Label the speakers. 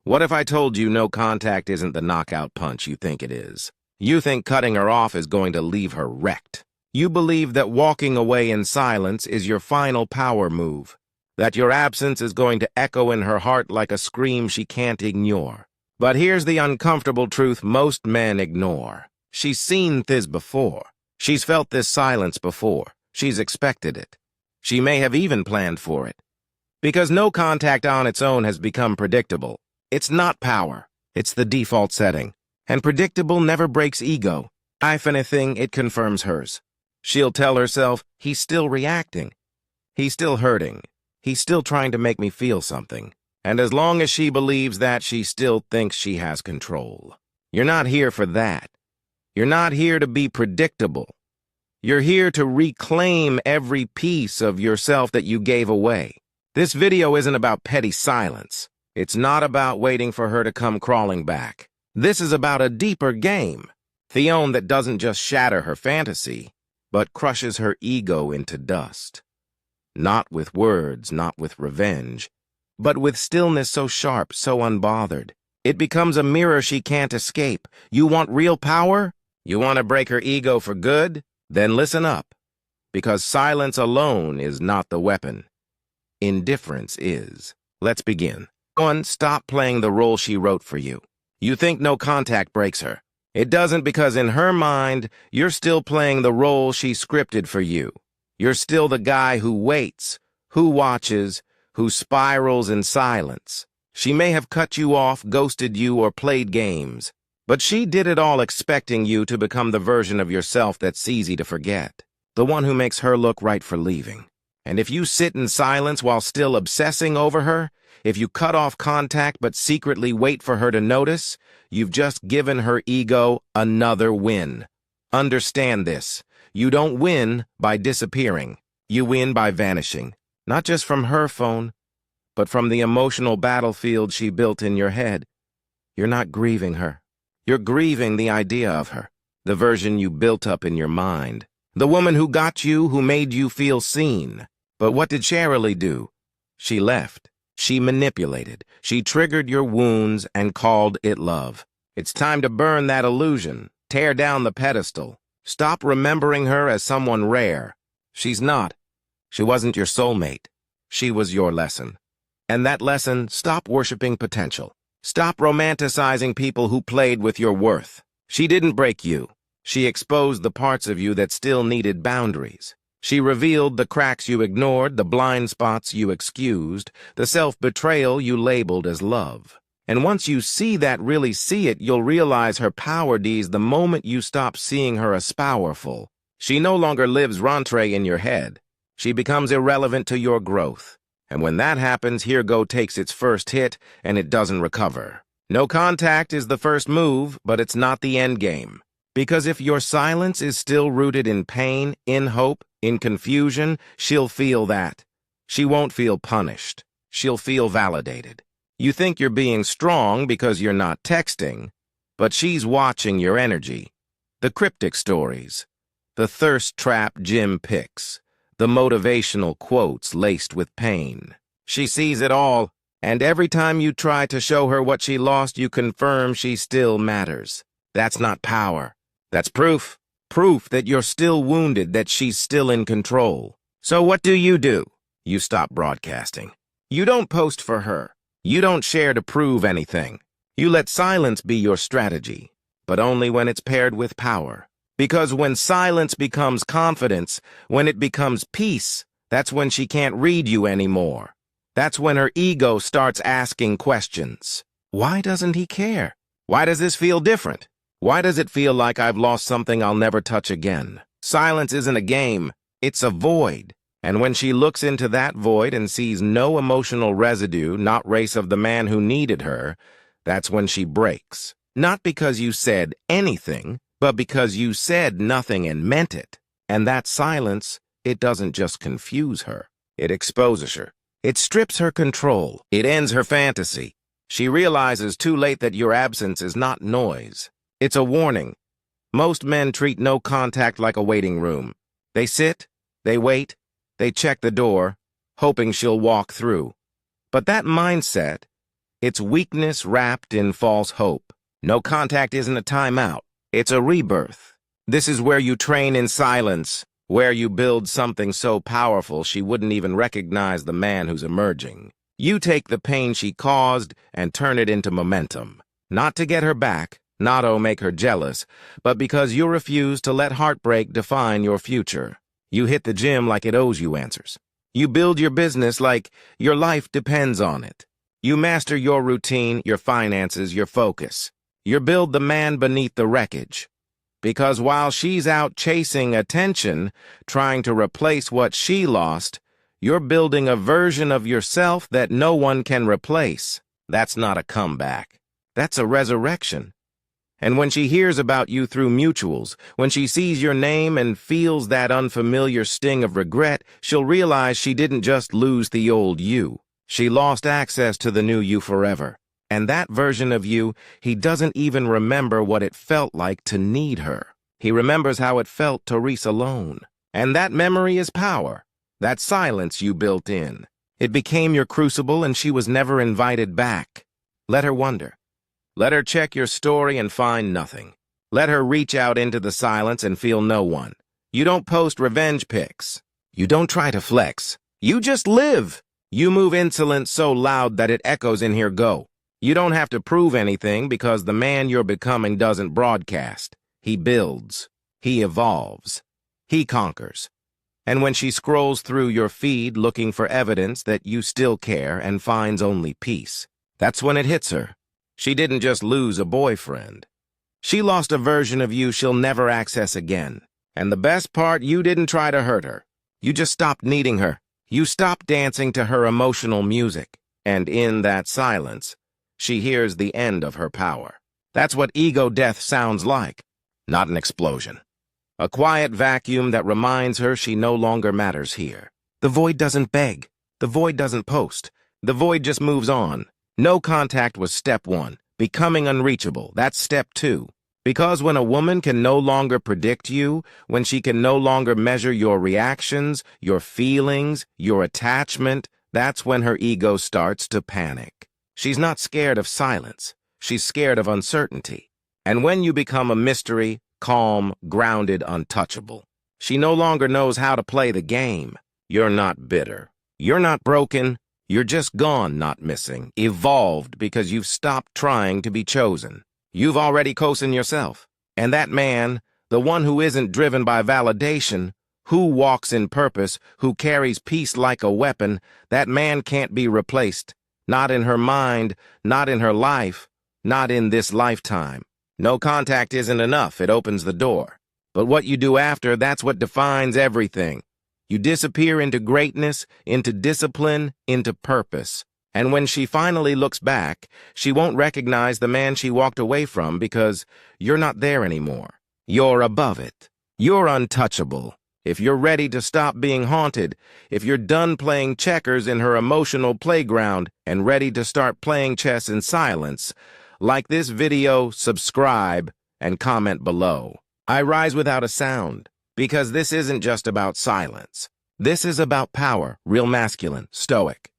Speaker 1: What if I told you no contact isn't the knockout punch you think it is? You think cutting her off is going to leave her wrecked. You believe that walking away in silence is your final power move, that your absence is going to echo in her heart like a scream she can't ignore. But here's the uncomfortable truth most men ignore. She's seen this before. She's felt this silence before. She's expected it. She may have even planned for it. Because no contact on its own has become predictable. It's not power. It's the default setting. And predictable never breaks ego. If anything, it confirms hers. She'll tell herself, he's still reacting. He's still hurting. He's still trying to make me feel something. And as long as she believes that, she still thinks she has control. You're not here for that. You're not here to be predictable. You're here to reclaim every piece of yourself that you gave away. This video isn't about petty silence. It's not about waiting for her to come crawling back. This is about a deeper game. Theon that doesn't just shatter her fantasy, but crushes her ego into dust. Not with words, not with revenge, but with stillness so sharp, so unbothered. It becomes a mirror she can't escape. You want real power? You want to break her ego for good? Then listen up, because silence alone is not the weapon. Indifference is. Let's begin. 1. Stop playing the role she wrote for you. You think no contact breaks her. It doesn't, because in her mind, you're still playing the role she scripted for you. You're still the guy who waits, who watches, who spirals in silence. She may have cut you off, ghosted you, or played games, but she did it all expecting you to become the version of yourself that's easy to forget, the one who makes her look right for leaving. And if you sit in silence while still obsessing over her, if you cut off contact but secretly wait for her to notice, you've just given her ego another win. Understand this. You don't win by disappearing. You win by vanishing. Not just from her phone, but from the emotional battlefield she built in your head. You're not grieving her. You're grieving the idea of her, the version you built up in your mind. The woman who got you, who made you feel seen. But what did Shirley do? She left. She manipulated. She triggered your wounds and called it love. It's time to burn that illusion. Tear down the pedestal. Stop remembering her as someone rare. She's not. She wasn't your soulmate. She was your lesson. And that lesson, stop worshiping potential. Stop romanticizing people who played with your worth. She didn't break you. She exposed the parts of you that still needed boundaries. She revealed the cracks you ignored, the blind spots you excused, the self-betrayal you labeled as love. And once you really see it, you'll realize her power D's the moment you stop seeing her as powerful. She no longer lives rentre in your head. She becomes irrelevant to your growth. And when that happens, Here Go takes its first hit, and it doesn't recover. No contact is the first move, but it's not the end game. Because if your silence is still rooted in pain, in hope, in confusion, she'll feel that. She won't feel punished. She'll feel validated. You think you're being strong because you're not texting, but she's watching your energy. The cryptic stories, the thirst trap gym pics, the motivational quotes laced with pain. She sees it all, and every time you try to show her what she lost, you confirm she still matters. That's not power. That's proof. Proof that you're still wounded, that she's still in control. So what do? You stop broadcasting. You don't post for her. You don't share to prove anything. You let silence be your strategy, but only when it's paired with power. Because when silence becomes confidence, when it becomes peace, that's when she can't read you anymore. That's when her ego starts asking questions. Why doesn't he care? Why does this feel different? Why does it feel like I've lost something I'll never touch again? Silence isn't a game, it's a void. And when she looks into that void and sees no emotional residue, not race of the man who needed her, that's when she breaks. Not because you said anything, but because you said nothing and meant it. And that silence, it doesn't just confuse her, it exposes her. It strips her control. It ends her fantasy. She realizes too late that your absence is not noise. It's a warning. Most men treat no contact like a waiting room. They sit, they wait, they check the door, hoping she'll walk through. But that mindset, It's weakness wrapped in false hope. No contact isn't a timeout. It's a rebirth. This is where you train in silence, where you build something so powerful she wouldn't even recognize the man who's emerging. You take the pain she caused and turn it into momentum. Not to get her back, not to make her jealous, but because you refuse to let heartbreak define your future. You hit the gym like it owes you answers. You build your business like your life depends on it. You master your routine, your finances, your focus. You build the man beneath the wreckage. Because while she's out chasing attention, trying to replace what she lost, you're building a version of yourself that no one can replace. That's not a comeback. That's a resurrection. And when she hears about you through mutuals, when she sees your name and feels that unfamiliar sting of regret, she'll realize she didn't just lose the old you. She lost access to the new you forever. And that version of you, he doesn't even remember what it felt like to need her. He remembers how it felt to race alone. And that memory is power. That silence you built in. It became your crucible and she was never invited back. Let her wonder. Let her check your story and find nothing. Let her reach out into the silence and feel no one. You don't post revenge pics. You don't try to flex. You just live. You move insolent so loud that it echoes in here go. You don't have to prove anything because the man you're becoming doesn't broadcast. He builds. He evolves. He conquers. And when she scrolls through your feed looking for evidence that you still care and finds only peace, that's when it hits her. She didn't just lose a boyfriend. She lost a version of you she'll never access again. And the best part, you didn't try to hurt her. You just stopped needing her. You stopped dancing to her emotional music. And in that silence, she hears the end of her power. That's what ego death sounds like. Not an explosion. A quiet vacuum that reminds her she no longer matters here. The void doesn't beg. The void doesn't post. The void just moves on. No contact was step one. Becoming unreachable, that's step two. Because when a woman can no longer predict you, when she can no longer measure your reactions, your feelings, your attachment, that's when her ego starts to panic. She's not scared of silence. She's scared of uncertainty. And when you become a mystery, calm, grounded, untouchable, she no longer knows how to play the game. You're not bitter. You're not broken. You're just gone, not missing, evolved because you've stopped trying to be chosen. You've already chosen yourself. And that man, the one who isn't driven by validation, who walks in purpose, who carries peace like a weapon, that man can't be replaced. Not in her mind, not in her life, not in this lifetime. No contact isn't enough. It opens the door. But what you do after, that's what defines everything. You disappear into greatness, into discipline, into purpose. And when she finally looks back, she won't recognize the man she walked away from because you're not there anymore. You're above it. You're untouchable. If you're ready to stop being haunted, if you're done playing checkers in her emotional playground and ready to start playing chess in silence, like this video, subscribe, and comment below. I rise without a sound. Because this isn't just about silence. This is about power, real masculine, stoic.